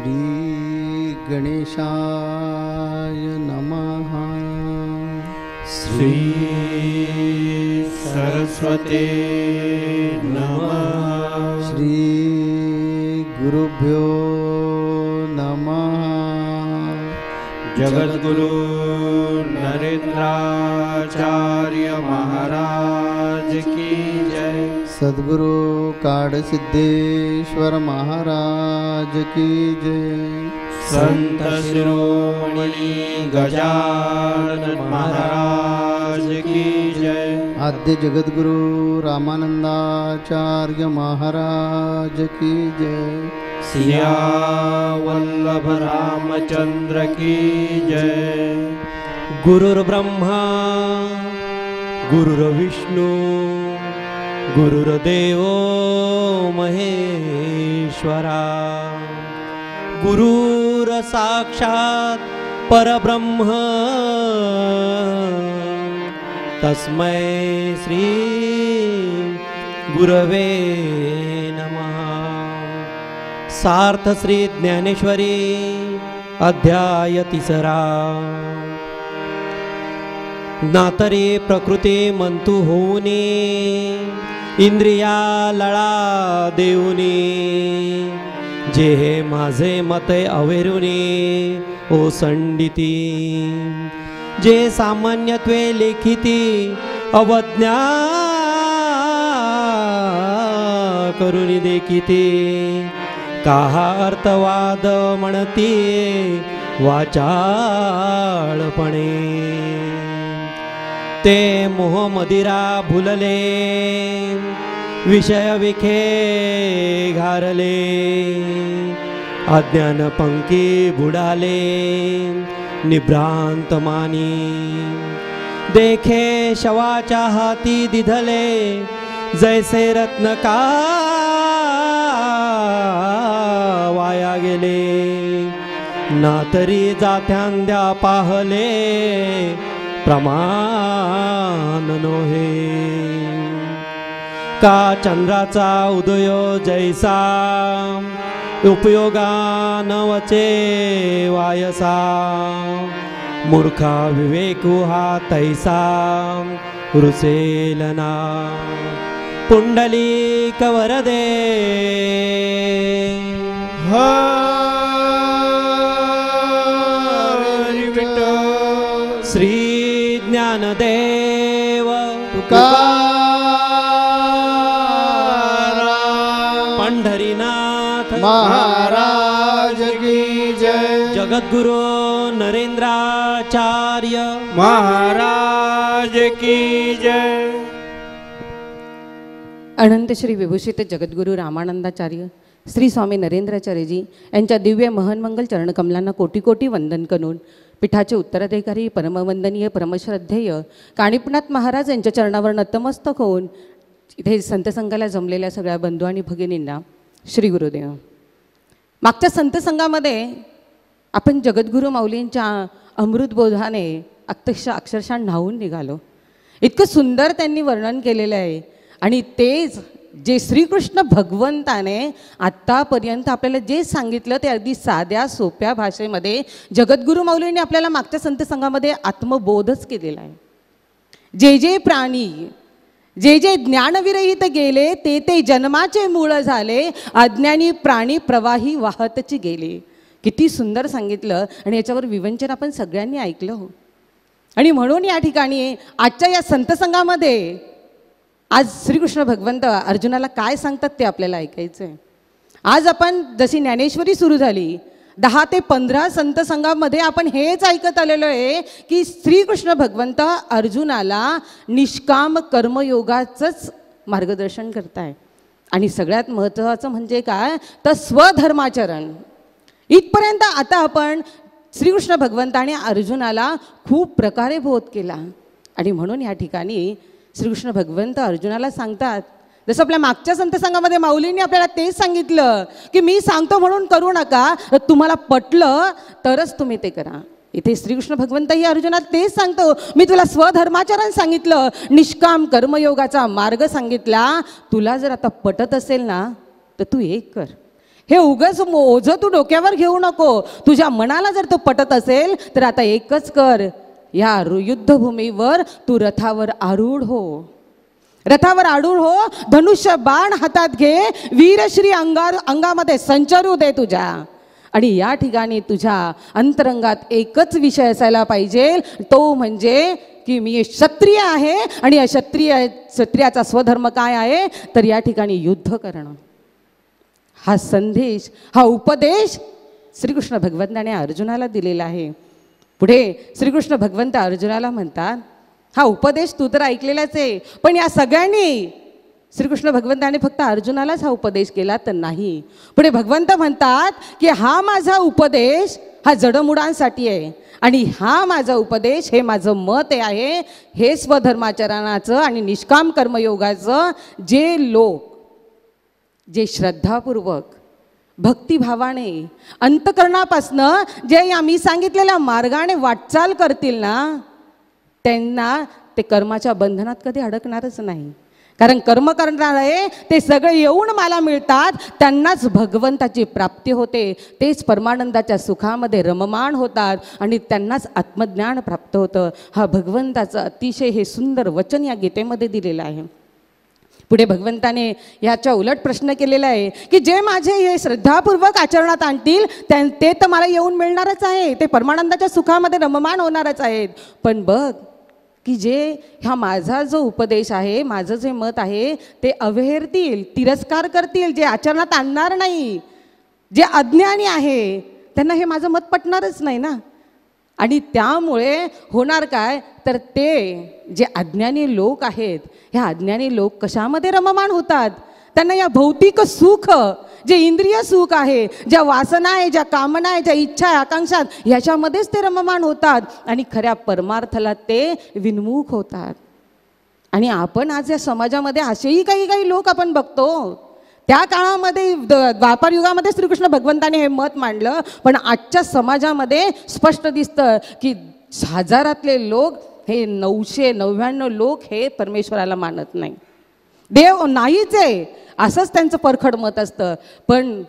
श्री गणेशाय नमः। श्री सरस्वते नमः। श्री गुरुभ्यो नमः। जगद्गुरु नरेंद्राचार्य महाराज की जय। सद्गुरु काडसिद्धेश्वर महाराज की जय। संत शिरोमणि गजानन महाराज की जय। आद्य जगद्गुरु रामानंदाचार्य महाराज की जय। सियावल्लभ रामचंद्र की जय। गुरुर्ब्रह्मा गुरुर्विष्णू गुरुर्देव महेश्वरा। गुरुर्साक्षात् परब्रह्म तस्मै श्री गुरवे नमः। सार्थ श्री ज्ञानेश्वरी अध्याय 3। नातरे प्रकृती मंतू होऊनी इंद्रिया लळा देऊनी। जे हे माझे मते अवेरुनी ओसंडिती। जे सामान्यत्वे लेखिती अवज्ञा करुनी देखिती। काहा अर्थवाद म्हणती वाचाळपणे। ते मोह मदिरा भुलले विषय विखे घारले। अज्ञान पंकी बुडाले निभ्रांत मानी। देखे शवाच्या हाती दिधले जैसे रत्न का वाया गेले। ना तरी जात्यांद्या पाहले प्रमाण नोहे। का चंद्राचा उदय जैसा उपयोगा नवचे वायसा। मूर्खा विवेकू हा तैसा रुसेलना। पुंडलिक वरदे हरि विठ्ठल। श्री ज्ञानदेव तुकाराम पंढरीनाथ महाराज की जय। जगद्गुरु नरेंद्राचार्य महाराज की जय। अनंत श्री विभूषित जगद्गुरु रामानंदाचार्य श्री स्वामी नरेंद्राचार्यजी यांच्या दिव्य महनमंगल चरणकमलांना कोटी कोटी वंदन करून पीठाचे उत्तराधिकारी परमवंदनीय परमश्रद्धेय काणीपनाथ महाराज यांच्या चरणावर नतमस्तक होऊन इथे संतसंघाला जमलेल्या सगळ्या बंधू आणि भगिनींना श्री गुरुदेव। मागच्या संतसंघामध्ये आपण जगद्गुरु माऊलींच्या अमृतबोधाने अक्षरशः न्हावून निघालो। इतकं सुंदर त्यांनी वर्णन केलेलं आहे। आणि तेच जे श्रीकृष्ण भगवंताने आत्तापर्यंत आपल्याला जे सांगितलं ते अगदी साध्या सोप्या भाषेमध्ये जगद्गुरु माऊलींनी आपल्याला मागच्या संतसंघामध्ये आत्मबोधच केलेला आहे। जे जे प्राणी जे जे ज्ञानविरहित गेले ते ते जन्माचे मूळ झाले। अज्ञानी प्राणी प्रवाही वाहतची गेले। किती सुंदर सांगितलं आणि याच्यावर विवंचन आपण सगळ्यांनी ऐकलं हो। आणि म्हणून या ठिकाणी आजच्या या संतसंघामध्ये आज श्रीकृष्ण भगवंत अर्जुनाला काय सांगतात ते आपल्याला ऐकायचं आहे। आज आपण जशी ज्ञानेश्वरी सुरू झाली 10 ते 15 संतसंघामध्ये आपण हेच ऐकत आलेलो आहे की श्रीकृष्ण भगवंत अर्जुनाला निष्काम कर्मयोगाचंच मार्गदर्शन करताय। आणि सगळ्यात महत्त्वाचं म्हणजे काय तर स्वधर्माचरण। इथपर्यंत आता आपण श्रीकृष्ण भगवंताने अर्जुनाला खूप प्रकारे बोध केला। आणि म्हणून या ठिकाणी श्रीकृष्ण भगवंत अर्जुनाला सांगतात जसं आपल्या मागच्या संतसंघामध्ये माऊलींनी आपल्याला तेच सांगितलं की मी सांगतो म्हणून करू नका, तुम्हाला पटलं तरच तुम्ही ते करा। इथे श्रीकृष्ण भगवंतही अर्जुनाला तेच सांगतो, मी तुला स्वधर्माचरण सांगितलं, निष्काम कर्मयोगाचा मार्ग सांगितला, तुला जर आता पटत असेल ना तर तू एक कर। हे उगाच ओझं तू डोक्यावर घेऊ नको. तुझ्या मनाला जर तो पटत असेल तर आता एकच कर, या युद्धभूमीवर तू रथावर आरूढ हो. रथावर आरूढ हो, धनुष्य बाण हातात घे, वीरश्री अंगामध्ये संचरू दे तुझ्या. आणि या ठिकाणी तुझ्या अंतरंगात एकच विषय असायला पाहिजे, तो म्हणजे की मी क्षत्रिय आहे. आणि या क्षत्रियाचा स्वधर्म काय आहे तर या ठिकाणी युद्ध करणं. हा संदेश, हा उपदेश श्रीकृष्ण भगवंताने अर्जुनाला दिलेला आहे. पुढे श्रीकृष्ण भगवंत अर्जुनाला म्हणतात, हा उपदेश तू तर ऐकलेलाच आहे, पण या सगळ्यांनी श्रीकृष्ण भगवंताने फक्त अर्जुनालाच हा उपदेश केला तर नाही. पुढे भगवंत म्हणतात की हा माझा उपदेश हा जडमुडांसाठी आहे. आणि हा माझा उपदेश, हे माझं मत आहे, हे स्वधर्माचरणाचं आणि निष्काम कर्मयोगाचं जे लोक जे श्रद्धापूर्वक भक्तिभावाने अंतकरणापासनं जे या मी सांगितलेल्या मार्गाने वाटचाल करतील ना, त्यांना ते कर्माच्या बंधनात कधी अडकणारच नाही. कारण कर्म करणारे ते सगळे येऊन मला मिळतात, त्यांनाच भगवंताची प्राप्ती होते, तेच परमानंदाच्या सुखामध्ये रममाण होतात आणि त्यांनाच आत्मज्ञान प्राप्त होतं. हा भगवंताचं अतिशय हे सुंदर वचन या गीतेमध्ये दिलेलं आहे. पुढे भगवंताने याच्या उलट प्रश्न केलेला आहे की जे माझे हे श्रद्धापूर्वक आचरणात आणतील ते तर मला येऊन मिळणारच आहे, ते परमानंदाच्या सुखामध्ये रममाण होणारच आहेत. पण बघ की जे हा माझा जो उपदेश आहे, माझं जे मत आहे ते अवहेरतील, तिरस्कार करतील, जे आचरणात आणणार नाही, जे अज्ञानी आहे त्यांना हे माझं मत पटणारच नाही ना. आणि त्यामुळे होणार काय तर ते जे अज्ञानी लोक आहेत, ह्या अज्ञानी लोक कशामध्ये रममाण होतात, त्यांना या भौतिक सुख, जे इंद्रिय सुख आहे, ज्या वासना आहे, ज्या कामना आहे, ज्या इच्छा आहे, आकांक्षा, ह्याच्यामध्येच ते रममाण होतात आणि खऱ्या परमार्थाला ते विन्मुख होतात. आणि आपण आज या समाजामध्ये असेही काही लोक आपण बघतो. त्या काळामध्ये द्वापार युगामध्ये श्रीकृष्ण भगवंताने हे मत मांडलं, पण आजच्या समाजामध्ये स्पष्ट दिसतं की हजारातले लोक, हे 999 लोक हे परमेश्वराला मानत नाही, देव नाहीच आहे असंच त्यांचं परखड मत असतं. पण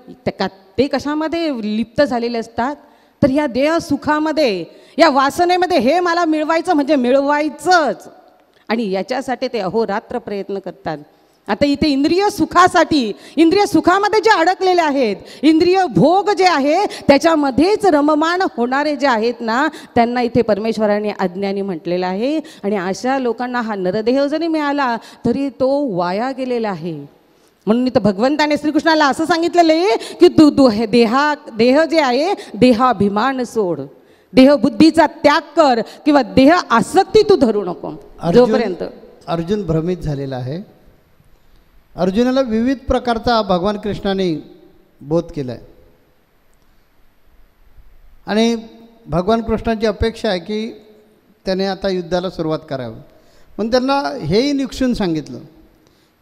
ते कशामध्ये लिप्त झालेले असतात तर या देह सुखामध्ये, या वासनेमध्ये, हे मला मिळवायचं म्हणजे मिळवायचंच, आणि याच्यासाठी ते अहोरात्र प्रयत्न करतात. आता इथे इंद्रिय सुखासाठी, इंद्रिय सुखामध्ये जे अडकलेले आहेत, इंद्रिय भोग जे आहे त्याच्यामध्येच रममाण होणारे जे आहेत ना, त्यांना इथे परमेश्वराने अज्ञानी म्हटलेलं आहे. आणि अशा लोकांना हा नरदेह जरी मिळाला तरी तो वाया गेलेला आहे. म्हणून इथं भगवंताने श्रीकृष्णाला असं सांगितलेलं आहे की तू देह जे आहे, देहाभिमान सोड, देहबुद्धीचा त्याग कर, किंवा देह आसक्ती तू धरू नको. जोपर्यंत अर्जुन भ्रमित झालेला आहे. अर्जुनाला विविध प्रकारचा भगवान कृष्णाने बोध केला आहे आणि भगवान कृष्णाची अपेक्षा आहे की त्याने आता युद्धाला सुरुवात करावी. म्हणून त्यांना हेही निक्षून सांगितलं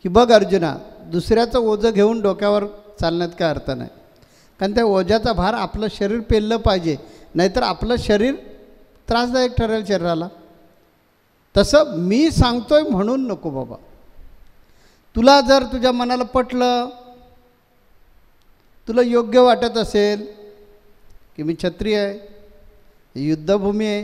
की बघ अर्जुना, दुसऱ्याचं ओझं घेऊन डोक्यावर चालण्यात काय अर्थ नाही, कारण त्या ओझ्याचा भार आपलं शरीर पेललं पाहिजे, नाहीतर आपलं शरीर त्रासदायक ठरेल शरीराला. तसं मी सांगतोय म्हणून नको बाबा. तुला जर तुझ्या मनाला पटलं, तुला योग्य वाटत असेल की मी क्षत्रिय आहे, ही युद्धभूमी आहे,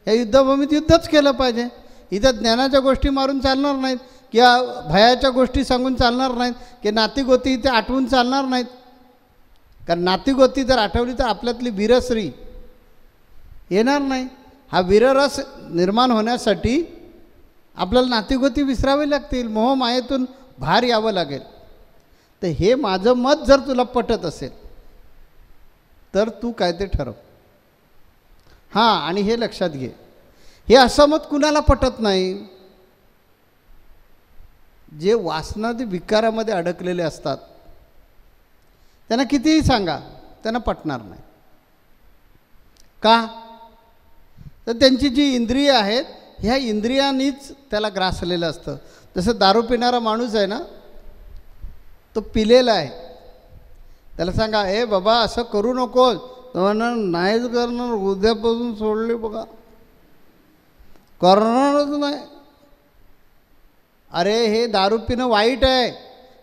या युद्धभूमीत युद्धच केलं पाहिजे, इथं ज्ञानाच्या गोष्टी मारून चालणार नाहीत, किंवा भयाच्या गोष्टी सांगून चालणार नाहीत, की नातीगोती इथे आठवून चालणार नाहीत. कारण नातीगोती जर आठवली तर आपल्यातली वीरश्री येणार नाही. हा वीररस निर्माण होण्यासाठी आपल्याला नातीगोती विसरावे लागतील, मोहमायेतून बाहेर यावं लागेल. तर हे माझं मत जर तुला पटत असेल तर तू काय ते ठरव. हां, आणि हे लक्षात घे, हे असं मत कुणाला पटत नाही, जे वासनादी विकारामध्ये अडकलेले असतात त्यांना कितीही सांगा त्यांना पटणार नाही. का तर त्यांची जी इंद्रिय आहेत, ह्या इंद्रियांनीच त्याला ग्रासलेलं असतं. जसं दारू पिणारा माणूस आहे ना, तो पिलेला आहे, त्याला सांगा ए बाबा असं करू नकोस, तो म्हणणार नाहीच करणार, उद्यापासून सोडले बघा, करणारच नाही. अरे हे दारू पिणं वाईट आहे,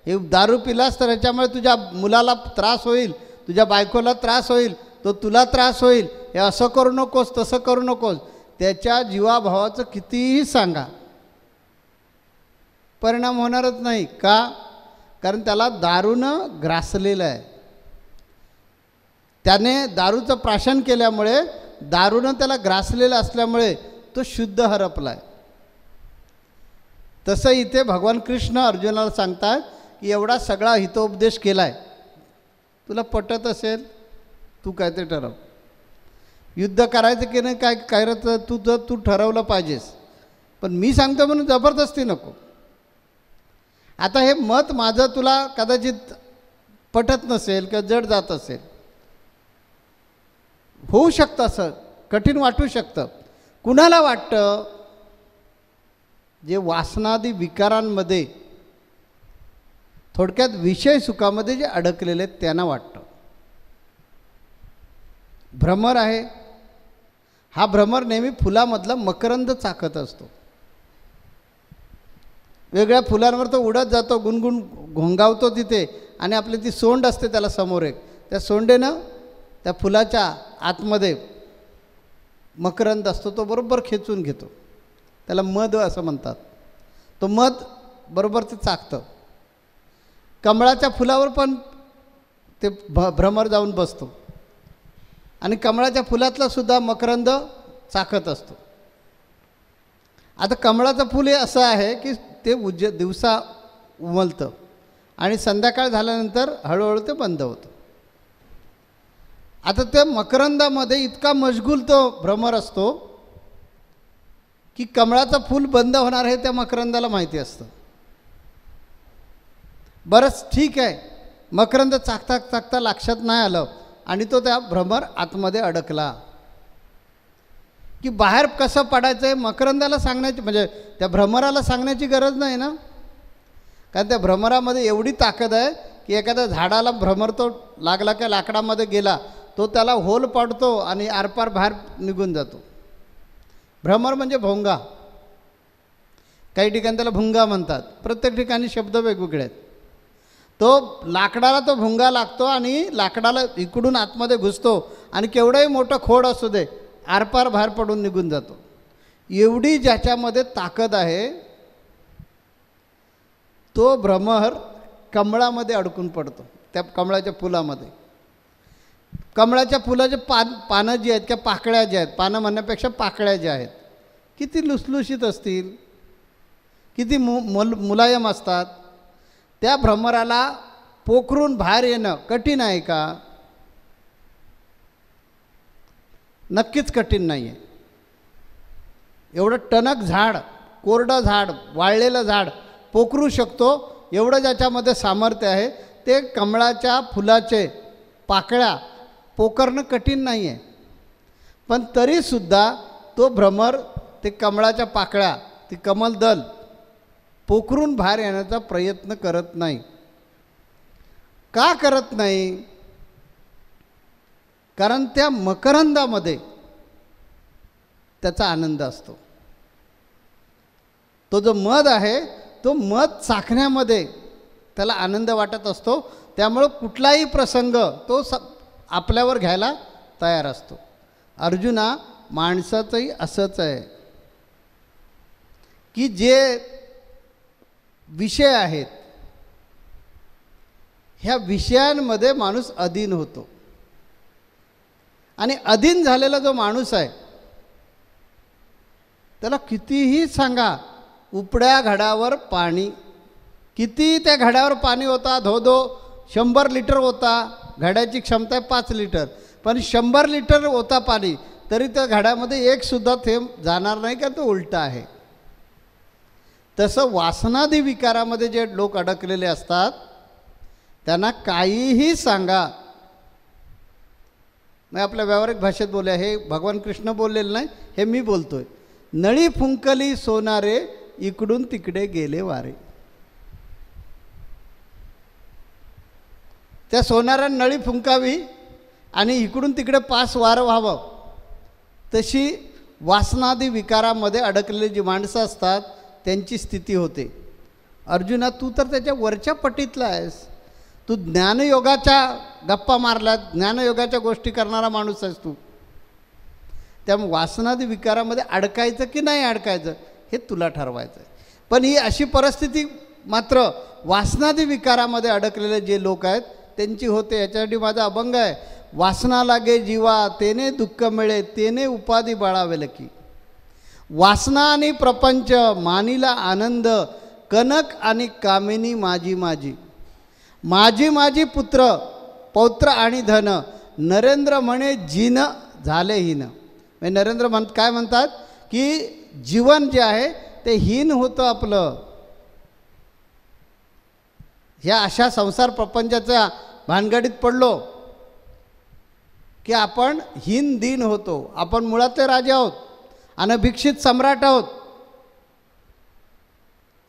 हे दारू पिलास तर ह्याच्यामुळे तुझ्या मुलाला त्रास होईल, तुझ्या बायकोला त्रास होईल, तो तुला त्रास होईल, हे असं करू नकोस, तसं करू नकोस. त्याच्या जीवाभावाचं कितीही सांगा, परिणाम होणारच नाही. का? कारण त्याला दारूनं ग्रासलेलं आहे. त्याने दारूचं प्राशन केल्यामुळे, दारूनं त्याला ग्रासलेलं असल्यामुळे तो शुद्ध हरपला आहे. तसं इथे भगवान कृष्ण अर्जुनाला सांगतात की एवढा सगळा हितोपदेश केला आहे, तुला पटत असेल तू काय ते ठरव. युद्ध करायचं की नाही काय करायचं तू ठरवलं पाहिजेस, पण मी सांगतो म्हणून जबरदस्ती नको. आता हे मत माझं तुला कदाचित पटत नसेल किंवा जड जात असेल, होऊ शकतं, असं कठीण वाटू शकतं. कुणाला वाटतं? जे वासनादी विकारांमध्ये, थोडक्यात विषय सुखामध्ये जे अडकलेले आहेत त्यांना वाटतं. भ्रमर आहे, हा भ्रमर नेहमी फुलामधला मकरंद चाखत असतो. वेगळ्या फुलांवर तो उडत जातो, गुणगुण घोंगावतो तिथे, आणि आपली ती सोंड असते त्याला समोर एक, त्या सोंडेनं त्या फुलाच्या आतमध्ये मकरंद असतो, तो बरोबर खेचून घेतो. त्याला मध असं म्हणतात. तो मध बरोबर ते चाखतं. कमळाच्या फुलावर पण ते भ्रमर जाऊन बसतो आणि कमळाच्या फुलातला सुद्धा मकरंद चाखत असतो. आता कमळाचं फूल हे असं आहे की ते दिवसा उमलतं आणि संध्याकाळ झाल्यानंतर हळूहळू ते बंद होतं. आता त्या मकरंदामध्ये इतका मशगूल तो भ्रमर असतो की कमळाचं फूल बंद होणार हे त्या मकरंदाला माहिती असतं. बरंच ठीक आहे, मकरंद चाकता चाकता लक्षात नाही आलं आणि तो त्या भ्रमर आतमध्ये अडकला की बाहेर कसं पडायचं आहे मकरंदाला सांगण्याची, म्हणजे त्या भ्रमराला सांगण्याची गरज नाही ना. कारण त्या भ्रमरामध्ये एवढी ताकद आहे की एखाद्या झाडाला भ्रमर तो लागला का लाकडामध्ये गेला, तो त्याला होल पाडतो आणि आरपार बाहेर निघून जातो. भ्रमर म्हणजे भोंगा, काही ठिकाणी त्याला भुंगा म्हणतात, प्रत्येक ठिकाणी शब्द वेगवेगळे आहेत. तो लाकडाला तो भुंगा लागतो आणि लाकडाला इकडून आतमध्ये घुसतो आणि केवढंही मोठं खोड असू दे आरपार बाहेर पडून निघून जातो. एवढी ज्याच्यामध्ये ताकद आहे तो भ्रमर कमळामध्ये अडकून पडतो, त्या कमळाच्या फुलामध्ये. कमळाच्या फुलाचे पानं जी आहेत किंवा पाकळ्या ज्या आहेत, पानं म्हणण्यापेक्षा पाकळ्या ज्या आहेत, किती लुसलुशीत असतील, किती मुलायम असतात. त्या भ्रमराला पोखरून बाहेर येणं कठीण आहे का? नक्कीच कठीण नाही आहे. एवढं टणक झाड, कोरडं झाड, वाळलेलं झाड पोखरू शकतो एवढं ज्याच्यामध्ये सामर्थ्य आहे. ते कमळाच्या फुलाचे पाकळ्या पोखरणं कठीण नाही आहे, पण तरीसुद्धा तो भ्रमर ते कमळाच्या पाकळ्या, ती कमलदल पोखरून बाहेर येण्याचा प्रयत्न करत नाही. का करत नाही? कारण त्या मकरंदामध्ये त्याचा आनंद असतो. तो जो मध आहे तो मध चाखण्यामध्ये त्याला आनंद वाटत असतो. त्यामुळं कुठलाही प्रसंग तो आपल्यावर घ्यायला तयार असतो. अर्जुना, माणसाचंही असंच आहे की जे विषय आहेत ह्या विषयांमध्ये माणूस अधीन होतो आणि अधीन झालेला जो माणूस आहे त्याला कितीही सांगा, उपड्या घडावर पाणी, किती त्या घड्यावर पाणी होता, धोधो 100 लिटर होता, घड्याची क्षमता आहे 5 लिटर, पण 100 लिटर होता पाणी तरी त्या घड्यामध्ये एक सुद्धा थेंब जाणार नाही का तो उलटा आहे. तसं वासनादी विकारामध्ये जे लोक अडकलेले असतात त्यांना काहीही सांगा. मी आपल्या व्यावहारिक भाषेत बोलूया, हे भगवान कृष्ण बोललेलं नाही, हे मी बोलतोय. नळी फुंकली सोनारे, इकडून तिकडे गेले वारे. त्या सोनाऱ्यानं नळी फुंकावी आणि इकडून तिकडे पास वारं व्हावं. तशी वासनादी विकारामध्ये अडकलेली जी माणसं असतात त्यांची स्थिती होते. अर्जुना तू तर त्याच्या वरच्या पटीतला आहेस. तू ज्ञानयोगाच्या गप्पा मारल्यात, ज्ञानयोगाच्या गोष्टी करणारा माणूस आहेस तू. त्यामुळे वासनादी विकारामध्ये अडकायचं की नाही अडकायचं हे तुला ठरवायचं आहे. पण ही अशी परिस्थिती मात्र वासनादी विकारामध्ये अडकलेले जे लोक आहेत त्यांची होते. याच्यासाठी माझा अभंग आहे. वासना लागे जीवा तेने दुःख मिळे तेने उपाधी बाळावेल की. वासना आणि प्रपंच मानिला आनंद कनक आणि कामिनी माझी माझी. माझी माझी पुत्र पौत्र आणि धन नरेंद्र म्हणे जीन झाले हीन. म्हणजे नरेंद्र काय म्हणतात की जीवन जे आहे ते हीन होतं आपलं. ह्या अशा संसार प्रपंचाच्या भानगडीत पडलो की आपण हीन दीन होतो. आपण मुळातले राजे आहोत, अनभिक्षित सम्राट आहोत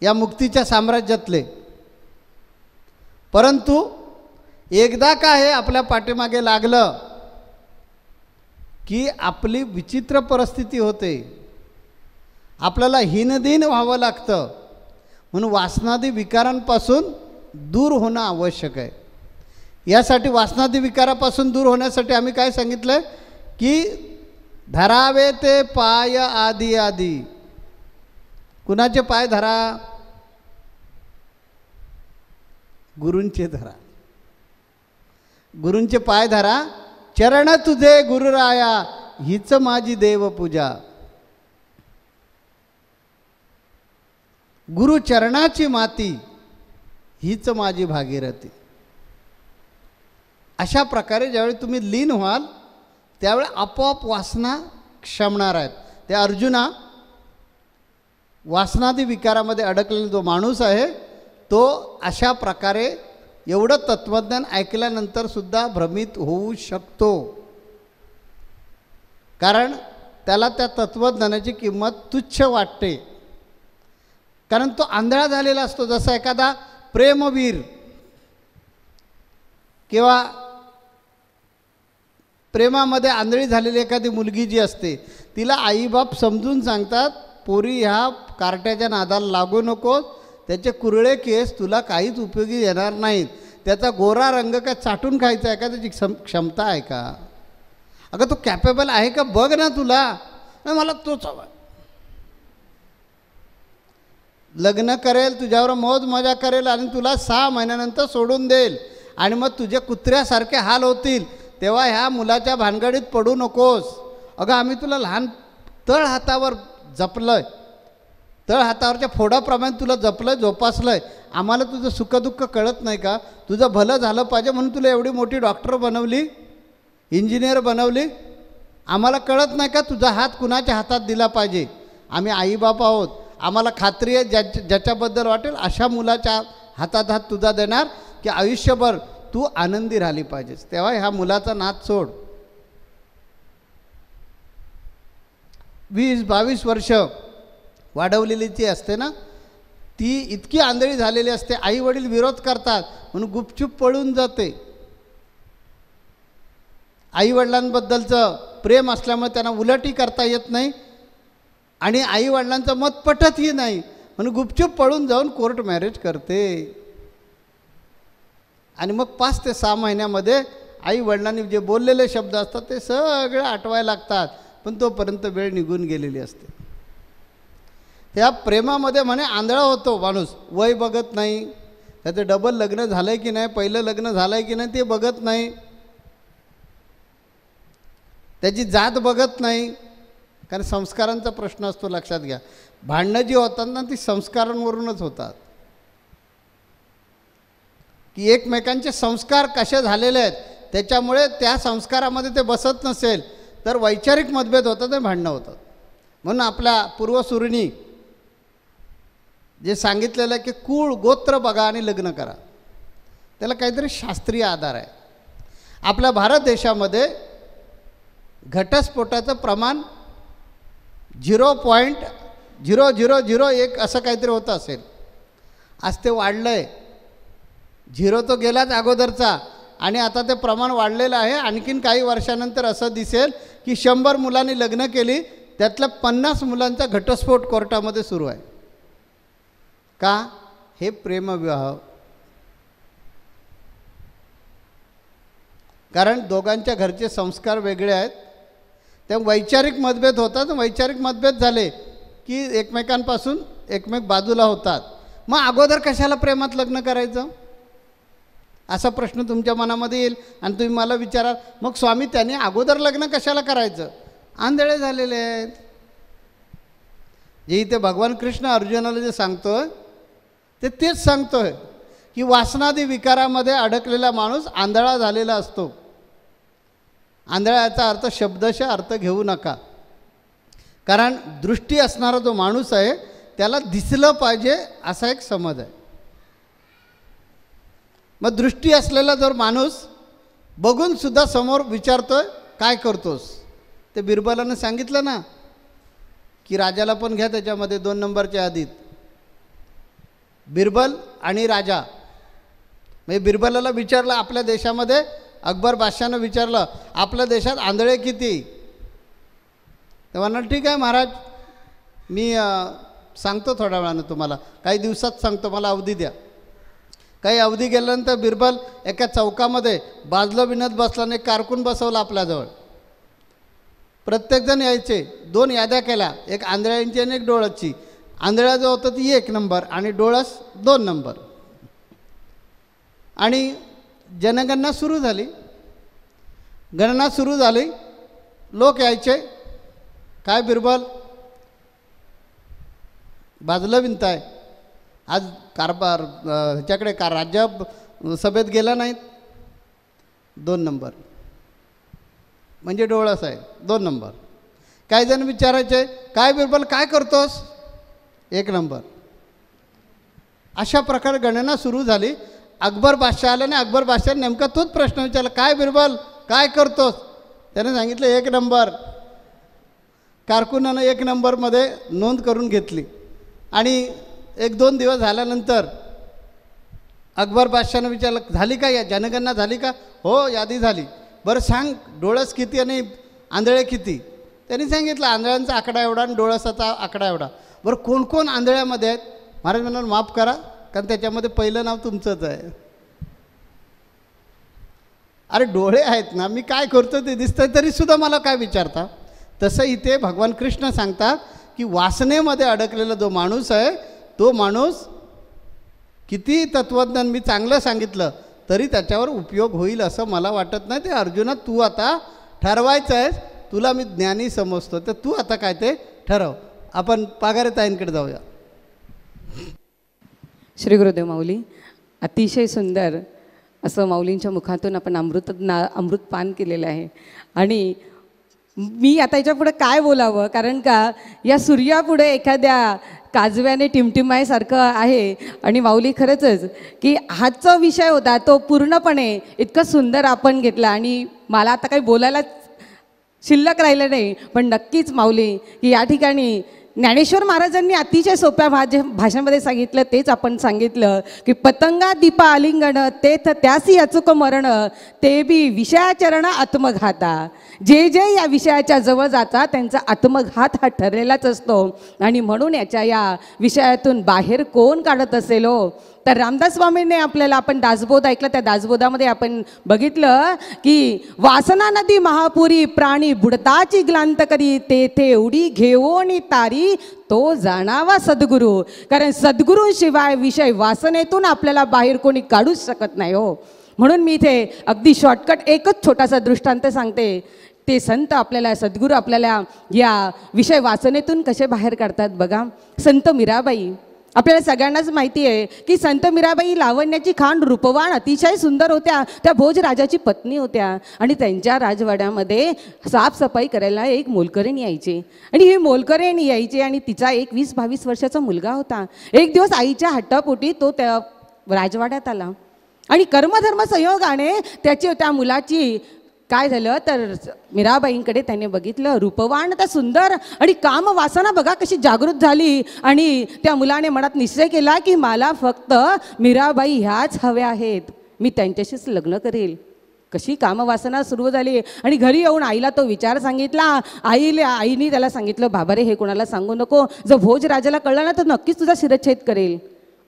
या मुक्तीच्या साम्राज्यातले. परंतु एकदा का हे आपल्या पाठीमागे लागलं की आपली विचित्र परिस्थिती होते. आपल्याला हीनदीन व्हावं लागतं. म्हणून वासनादी विकारांपासून दूर होणं आवश्यक आहे. यासाठी वासनादी विकारापासून दूर होण्यासाठी आम्ही काय सांगितलं की धरावे ते पाय आदी आदी. कुणाचे पाय धरा? गुरूंचे धरा. गुरूंचे पाय धरा. चरण तुझे गुरुराया हीच माझी देवपूजा. गुरु चरणाची माती हीच माझी भागीरथी. अशा प्रकारे ज्यावेळी तुम्ही लीन व्हाल त्यावेळी आपोआप वासना क्षमणार आहेत. त्या अर्जुना वासनादी विकारामध्ये अडकलेला जो माणूस आहे तो अशा प्रकारे एवढं तत्त्वज्ञान ऐकल्यानंतर सुद्धा भ्रमित होऊ शकतो. कारण त्याला त्या तत्त्वज्ञानाची किंमत तुच्छ वाटते. कारण तो आंधळा झालेला असतो. जसा एखादा प्रेमवीर किंवा प्रेमामध्ये आंधळी झालेली एखादी मुलगी जी असते तिला आईबाप समजून सांगतात पोरी ह्या कार्ट्याच्या नादाला लागू नकोस, त्याचे कुरळे केस तुला काहीच उपयोगी येणार नाहीत, त्याचा गोरा रंग काय चाटून खायचा आहे का, त्याची क्षमता आहे का, अगं तो कॅपेबल आहे का बघ ना तुला, नाही मला तोच हवा. लग्न करेल, तुझ्यावर मौज मजा करेल आणि तुला 6 महिन्यानंतर सोडून देईल आणि मग तुझे कुत्र्यासारखे हाल होतील. तेव्हा ह्या मुलाच्या भानगडीत पडू नकोस. अगं आम्ही तुला लहान तळ हातावर जपलं, तळ हातावरच्या फोडाप्रमाणे तुला जपलं, जोपासलं आहे. आम्हाला तुझं सुखदुःख कळत नाही का, तुझं भलं झालं पाहिजे म्हणून तुला एवढी मोठी डॉक्टर बनवली, इंजिनियर बनवली. आम्हाला कळत नाही का तुझा हात कुणाच्या हातात दिला पाहिजे. आम्ही आईबाप आहोत, आम्हाला खात्री आहे ज्याच्याबद्दल वाटेल अशा मुलाच्या हातात हात तुझा देणार की आयुष्यभर तू आनंदी राहिली पाहिजेस. तेव्हा ह्या मुलाचा नाद सोड. 20-22 वर्ष वाढवलेली जी असते ना ती इतकी आंधळी झालेली असते. आई वडील विरोध करतात म्हणून गुपचूप पळून जाते. आईवडिलांबद्दलचं प्रेम असल्यामुळे त्यांना उलटही करता येत नाही आणि आईवडिलांचं मत पटतही नाही म्हणून गुपचूप पळून जाऊन कोर्ट मॅरेज करते. आणि मग 5 ते 6 महिन्यामध्ये आईवडिलांनी जे बोललेले शब्द असतात ते सगळे आठवायला लागतात, पण तोपर्यंत वेळ निघून गेलेली असते. त्या प्रेमामध्ये म्हणे आंधळा होतो माणूस. वय बघत नाही, त्याचं डबल लग्न झालं आहे की नाही, पहिलं लग्न झालं आहे की नाही ते बघत नाही, त्याची जात बघत नाही. कारण संस्कारांचा प्रश्न असतो. लक्षात घ्या, भांडणं जी होतात ना ती संस्कारांवरूनच होतात. की एकमेकांचे संस्कार कसे झालेले आहेत त्याच्यामुळे त्या संस्कारामध्ये ते बसत नसेल तर वैचारिक मतभेद होतात आणि भांडणं होतात. म्हणून आपल्या पूर्वसुरींनी जे सांगितलेलं आहे की कुळ गोत्र बघा आणि लग्न करा, त्याला काहीतरी शास्त्रीय आधार आहे. आपल्या भारत देशामध्ये घटस्फोटाचं प्रमाण 0.0001 असं काहीतरी होतं असेल. आज ते वाढलं आहे. 0 तो गेलाच अगोदरचा आणि आता ते प्रमाण वाढलेलं आहे. आणखीन काही वर्षानंतर असं दिसेल की 100 मुलांनी लग्न केली त्यातल्या 50 मुलांचा घटस्फोट कोर्टामध्ये सुरू आहे. का? हे प्रेमविवाह. कारण दोघांच्या घरचे संस्कार वेगळे आहेत. त्या वैचारिक मतभेद होतात. वैचारिक मतभेद झाले की एकमेकांपासून एकमेक बाजूला होतात. मग अगोदर कशाला प्रेमात लग्न करायचं असा प्रश्न तुमच्या मनामध्ये येईल. आणि तुम्ही मला विचाराल मग स्वामी त्याने अगोदर लग्न कशाला करायचं. आंधळे झालेले आहेत. जे इथे भगवान कृष्ण अर्जुनाला जे सांगतोय तेच सांगतोय की वासनादी विकारामध्ये अडकलेला माणूस आंधळा झालेला असतो. आंधळ्याचा अर्थ शब्दशः अर्थ घेऊ नका. कारण दृष्टी असणारा जो माणूस आहे त्याला दिसलं पाहिजे असा एक समज आहे. मग दृष्टी असलेला जर माणूस बघून सुद्धा समोर विचारतोय काय करतोस. ते बिरबलानं सांगितलं ना की राजाला पण घ्या त्याच्यामध्ये 2 नंबरच्या यादीत. बिरबल आणि राजा. म्हणजे बिरबलाला विचारलं आपल्या देशामध्ये अकबर बादशाहनं विचारलं आपल्या देशात आंधळे किती. तर म्हणाल ठीक आहे महाराज मी सांगतो थोड्या वेळानं तुम्हाला काही दिवसात सांगतो मला अवधी द्या. काही अवधी गेल्यानंतर बिरबल एका चौकामध्ये बाजलं विनत बसला आणि कारकून बसवला आपल्याजवळ. प्रत्येकजण यायचे. 2 याद्या केल्या एक आंधळ्यांची आणि एक डोळसची. आंधळ्या जो होतं ती 1 नंबर आणि डोळस 2 नंबर. आणि जनगणना सुरू झाली. गणना सुरू झाली. लोक यायचे काय बिरबल बाजलं विनताय आज कारभार ह्याच्याकडे राज्यसभेत गेला नाहीत. 2 नंबर म्हणजे डोळस आहे 2 नंबर. काही जण विचारायचे काय बिरबल काय करतोस 1 नंबर. अशा प्रकारे गणना सुरू झाली. अकबर बादशाह आला आणि अकबर बादशाह नेमका तोच प्रश्न विचारला काय बिरबल काय करतोस. त्याने सांगितलं 1 नंबर. कारकुनानं 1 नंबरमध्ये नोंद करून घेतली. आणि 1-2 दिवस झाल्यानंतर अकबर बादशाहनं विचारलं झाली का या जनगणना झाली का. हो यादी झाली. बरं सांग डोळस किती आणि आंधळे किती. त्यांनी सांगितलं आंधळ्यांचा आकडा एवढा आणि डोळसाचा आकडा एवढा. बरं कोण कोण आंधळ्यामध्ये आहेत. महाराज म्हणाल माफ करा कारण त्याच्यामध्ये पहिलं नाव तुमचंच आहे. अरे डोळे आहेत ना मी काय करतो ते दिसतंय तरीसुद्धा मला काय विचारता. तसं इथे भगवान कृष्ण सांगतात की वासनेमध्ये अडकलेला जो माणूस आहे तो माणूस किती तत्त्वज्ञान मी चांगलं सांगितलं तरी त्याच्यावर उपयोग होईल असं मला वाटत नाही. ते अर्जुना तू आता ठरवायचं आहेस. तुला मी ज्ञानी समजतो तर तू आता काय ते ठरव. आपण पागारे ताईंकडे जाऊया. श्री गुरुदेव माऊली. अतिशय सुंदर असं माऊलींच्या मुखातून आपण अमृतपान केलेलं आहे. आणि मी आता याच्यापुढे काय बोलावं कारण का या सूर्यापुढे एखाद्या काजव्याने टिमटिमायसारखं आहे. आणि माऊली खरंच की हाचा विषय होता तो पूर्णपणे इतकं सुंदर आपण घेतला. आणि मला आता काही बोलायला शिल्लक राहिलं नाही. पण नक्कीच माऊली की या ठिकाणी ज्ञानेश्वर महाराजांनी अतिशय सोप्या भाषेमध्ये सांगितलं तेच आपण सांगितलं की पतंगा दीपा आलिंगण तेथ त्यासी अचूक मरण ते बी विषयाचरण आत्मघाता. जे जे या विषयाच्या जवळ जातात त्यांचा आत्मघात हा ठरलेलाच असतो. आणि म्हणून या विषयातून बाहेर कोण काढत असेल हो तर रामदास स्वामींनी आपल्याला आपण दासबोध ऐकलं. त्या दासबोधामध्ये आपण बघितलं की वासना नदी महापुरी प्राणी बुडताची ग्लांत करी तेथे उडी घेऊन तारी तो जाणावा सद्गुरू. कारण सद्गुरूशिवाय विषय वासनेतून आपल्याला बाहेर कोणी काढूच शकत नाही हो. म्हणून मी इथे अगदी शॉर्टकट एकच छोटासा दृष्टांत सांगते. ते संत आपल्याला सद्गुरू आपल्याला या विषय वासनेतून कसे बाहेर काढतात बघा. संत मीराबाई आपल्याला सगळ्यांनाच माहिती आहे की संत मीराबाई लावण्याची खाण रूपवान अतिशय सुंदर होत्या. त्या भोजराजाची पत्नी होत्या. आणि त्यांच्या राजवाड्यामध्ये साफसफाई करायला एक मोलकरीण यायची. आणि ही मोलकरीण यायची आणि तिचा एक 20-22 वर्षाचा मुलगा होता. एक दिवस आईच्या हट्टापोटी तो त्या राजवाड्यात आला. आणि कर्मधर्म संयोगाने त्या मुलाची काय झालं तर मीराबाईंकडे त्याने बघितलं. रूपवान त्या सुंदर आणि कामवासना बघा कशी जागृत झाली. आणि त्या मुलाने मनात निश्चय केला की मला फक्त मीराबाई ह्याच हव्या आहेत. मी त्यांच्याशीच लग्न करेल. कशी कामवासना सुरू झाली. आणि घरी येऊन आईला तो विचार सांगितला. आईने त्याला सांगितलं बाबा रे हे कोणाला सांगू नको. जर भोजराजाला कळलं ना तर नक्कीच तुझा शिरच्छेद करेल.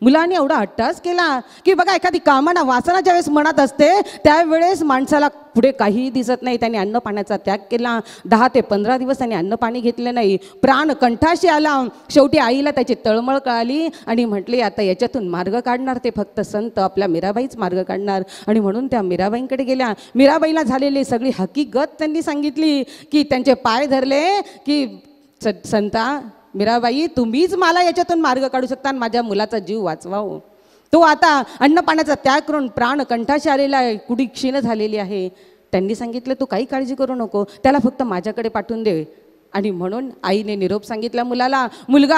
मुलांनी एवढा अट्टास केला की बघा, एखादी कामना वासना ज्यावेळेस मनात असते त्यावेळेस माणसाला पुढे काहीही दिसत नाही. त्यांनी अन्न पाण्याचा त्याग केला. 10 ते 15 दिवस त्यांनी अन्न पाणी घेतलं नाही. प्राण कंठाशी आला. शेवटी आईला त्याची तळमळ कळाली आणि म्हटली आता याच्यातून मार्ग काढणार ते फक्त संत आपल्या मीराबाईच मार्ग काढणार. आणि म्हणून त्या मीराबाईंकडे गेल्या. मीराबाईला झालेली सगळी हकीकत त्यांनी सांगितली की त्यांचे पाय धरले की संता मीराबाई, तुम्हीच मला याच्यातून मार्ग काढू शकता आणि माझ्या मुलाचा जीव वाचवावं. तो आता अन्न पाण्याचा त्याग करून प्राण कंठाशी आलेला आहे, कुडी क्षीण झालेली आहे. त्यांनी सांगितलं तू काही काळजी करू नको, त्याला फक्त माझ्याकडे पाठवून दे. आणि म्हणून आईने निरोप सांगितला मुलाला. मुलगा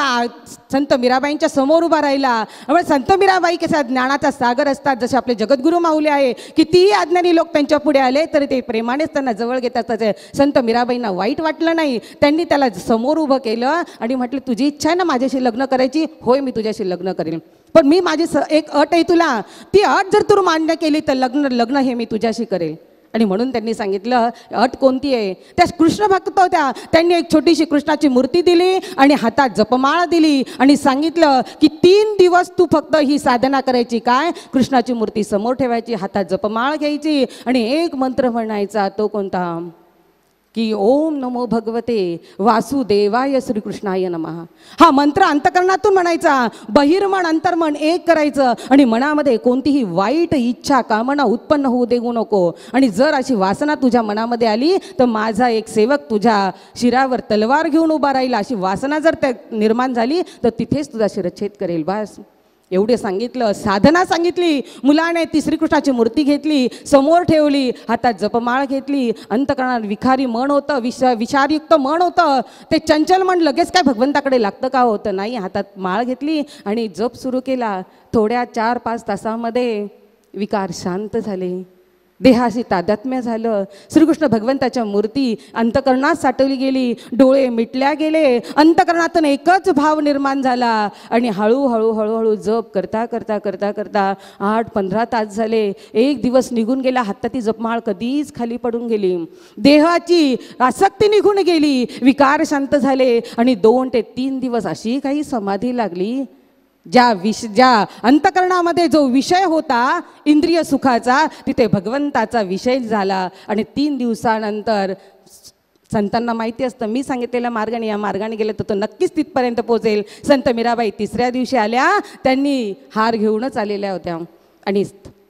संत मीराबाईंच्या समोर उभा राहिला. संत मीराबाई कशा ज्ञानाचा सागर असतात, जसे आपले जगद्गुरू माऊली आहे, कितीही अज्ञानी लोक त्यांच्या पुढे आले तरी ते प्रेमानेच त्यांना जवळ घेतात. संत मीराबाईंना वाईट वाटलं नाही. त्यांनी त्याला समोर उभं केलं आणि म्हटलं तुझी इच्छा आहे ना माझ्याशी लग्न करायची? होय, मी तुझ्याशी लग्न करेन, पण मी माझी एक अट आहे तुला, ती अट जर तू मान्य केली तर लग्न हे मी तुझ्याशी करेल. आणि म्हणून त्यांनी सांगितलं अट कोणती आहे? त्या कृष्ण भक्त होत्या. त्यांनी एक छोटीशी कृष्णाची मूर्ती दिली आणि हातात जपमाळ दिली आणि सांगितलं की 3 दिवस तू फक्त ही साधना करायची. काय? कृष्णाची मूर्ती समोर ठेवायची, हातात जपमाळ घ्यायची आणि एक मंत्र म्हणायचा. तो कोणता? की ओम नमो भगवते वासुदेवाय श्रीकृष्णाय नमः. हा मंत्र अंतकरणातून म्हणायचा. बहिर्मन अंतर्मन एक करायचं आणि मनामध्ये कोणतीही वाईट इच्छा कामना उत्पन्न होऊ देऊ नको. आणि जर अशी वासना तुझ्या मनामध्ये आली तर माझा एक सेवक तुझ्या शिरावर तलवार घेऊन उभा राहील. अशी वासना जर त्या निर्माण झाली तर तिथेच तुझा शिरच्छेद करेल. बस एवढे सांगितलं. साधना सांगितली. मुलाने ती श्रीकृष्णाची मूर्ती घेतली, समोर ठेवली, हातात जपमाळ घेतली. अंतकरणात विखारी मन होतं, विचारयुक्त मन होतं. ते चंचल मन लगेच काय भगवंताकडे लागतं का? होतं नाही. हातात माळ घेतली आणि जप सुरू केला. थोड्या 4-5 तासामध्ये विकार शांत झाले. देहाशी तादात्म्य झालं. श्रीकृष्ण भगवंताच्या मूर्ती अंतकरणात साठवली गेली. डोळे मिटल्या गेले. अंतकरणातून एकच भाव निर्माण झाला आणि हळूहळू जप करता करता करता करता 8-15 तास झाले. एक दिवस निघून गेला. हाताची जपमाळ कधीच खाली पडून गेली. देहाची आसक्ती निघून गेली. विकार शांत झाले आणि 2 ते 3 दिवस अशी काही समाधी लागली. ज्या अंतकरणामध्ये जो विषय होता इंद्रिय सुखाचा, तिथे भगवंताचा विषय झाला. आणि 3 दिवसानंतर संतांना माहिती असतं मी सांगितलेल्या मार्गाने या मार्गाने गेलं तर तो नक्कीच तिथपर्यंत पोहोचेल. संत मीराबाई 3ऱ्या दिवशी आल्या. त्यांनी हार घेऊनच आलेल्या होत्या आणि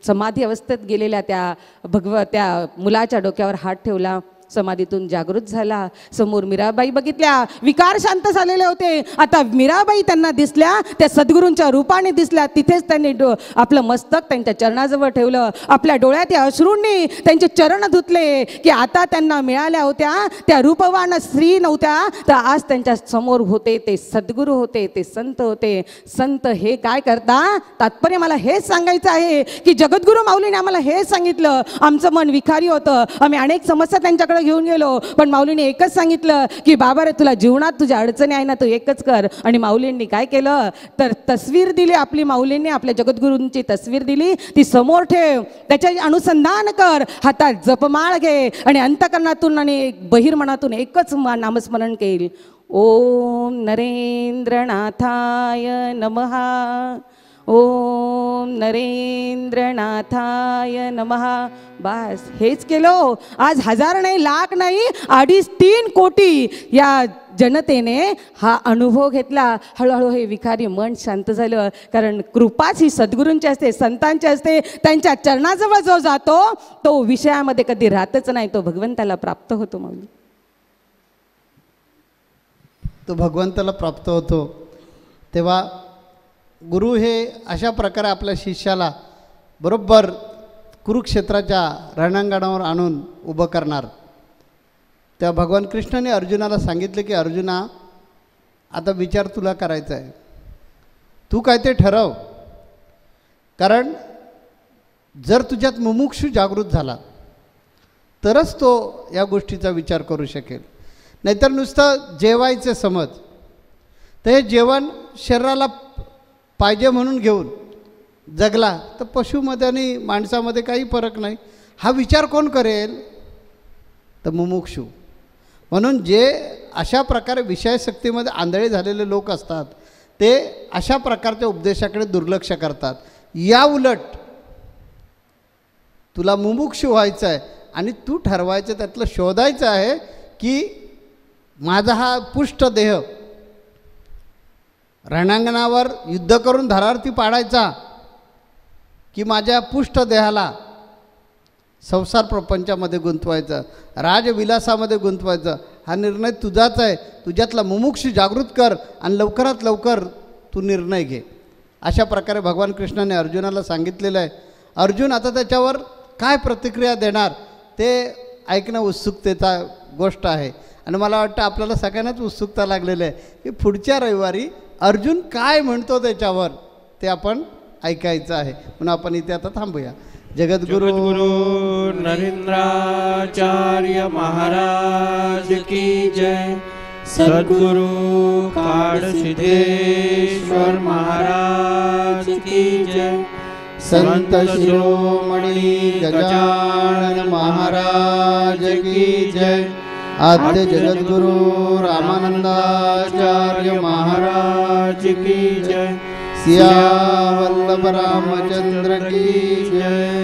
समाधी अवस्थेत गेलेल्या त्या मुलाच्या डोक्यावर हात ठेवला. समाधीतून जागृत झाला. समोर मीराबाई बघितल्या. विकार शांत झालेले होते. आता मीराबाई त्यांना दिसल्या. त्या सद्गुरूंच्या रूपाने दिसल्या. तिथेच त्यांनी आपलं मस्तक त्यांच्या चरणाजवळ ठेवलं. आपल्या डोळ्यात या अश्रूंनी त्यांचे चरण धुतले की आता त्यांना मिळाल्या होत्या त्या रूपवान स्त्री नव्हत्या, तर आज त्यांच्या समोर होते ते सद्गुरू होते, ते संत होते. संत हे काय करता? तात्पर्य मला हेच सांगायचं आहे की जगद्गुरू माऊलीने आम्हाला हेच सांगितलं. आमचं मन विखारी होतं. आम्ही अनेक समस्या त्यांच्याकडे घेऊन गेलो, पण माऊलीने एकच सांगितलं की बाबा रे, तुला जीवनात तुझ्या अडचणी आहे ना, तू एकच कर. आणि माऊलींनी काय केलं तर तस्वीर दिली. आपली माऊलींनी आपल्या जगद्गुरूंची तस्वीर दिली. ती समोर ठेव, त्याचे अनुसंधान कर, हातात जपमाळ घे आणि अंतकरणातून आणि बहिर्मनातून एकच नामस्मरण केल. ओम नरेंद्रनाथाय नमः. ओम नरेंद्रनाथाय नमः. बस हेच केलं. आज 1000 नाही, लाख नाही, 2.5-3 कोटी या जनतेने हा अनुभव घेतला. हळूहळू हे विकारी मन शांत झालं. कारण कृपाच ही सद्गुरूंची असते, संतांची असते. त्यांच्या चरणाजवळ जो जातो तो विषयामध्ये कधी राहतच नाही, तो भगवंताला प्राप्त होतो. माऊली तो भगवंताला प्राप्त होतो. तेव्हा गुरु हे अशा प्रकारे आपल्या शिष्याला बरोबर कुरुक्षेत्राच्या रणांगणावर आणून उभं करणार. तेव्हा भगवान कृष्णाने अर्जुनाला सांगितले की अर्जुना, आता विचार तुला करायचा आहे, तू काय ते ठरव. कारण जर तुझ्यात मुमुक्षू जागृत झाला तरच तो या गोष्टीचा विचार करू शकेल. नाहीतर नुसतं जेवायचं समज, तर हे जेवण शरीराला पाहिजे म्हणून घेऊन जगला तर पशुमध्ये आणि माणसामध्ये काही फरक नाही. हा विचार कोण करेल? तर मुमुक्षू. म्हणून जे अशा प्रकारे विषयशक्तीमध्ये आंधळे झालेले लोक असतात ते अशा प्रकारच्या उपदेशाकडे दुर्लक्ष करतात. या उलट तुला मुमुक्षु व्हायचं आहे आणि तू ठरवायचं, त्यातलं शोधायचं आहे की माझा हा पुष्ट देह रणांगणावर युद्ध करून धरार्थी पाडायचा की माझ्या पुष्ट देहाला संसार प्रपंचामध्ये गुंतवायचं, राजविलासामध्ये गुंतवायचं. हा निर्णय तुझाच आहे. तुझ्यातला मुमुक्षु जागृत कर आणि लवकरात लवकर तू निर्णय घे. अशा प्रकारे भगवान कृष्णाने अर्जुनाला सांगितलेलं आहे. अर्जुन आता त्याच्यावर काय प्रतिक्रिया देणार ते ऐकणं उत्सुकतेचा गोष्ट आहे. आणि मला वाटतं आपल्याला सगळ्यांनाच उत्सुकता लागलेली आहे की पुढच्या रविवारी अर्जुन काय म्हणतो त्याच्यावर ते आपण ऐकायचं आहे. म्हणून आपण इथे आता थांबूया. जगद्गुरु नरेंद्राचार्य महाराज की जय. सद्गुरु काडसिद्धेश्वर महाराज की जय. संत शिरोमणी गजानन महाराज की जय. आद्य जगद्गुरु रामानंदाचार्य महाराज की जय. सिया वल्लभ रामचंद्र की जय.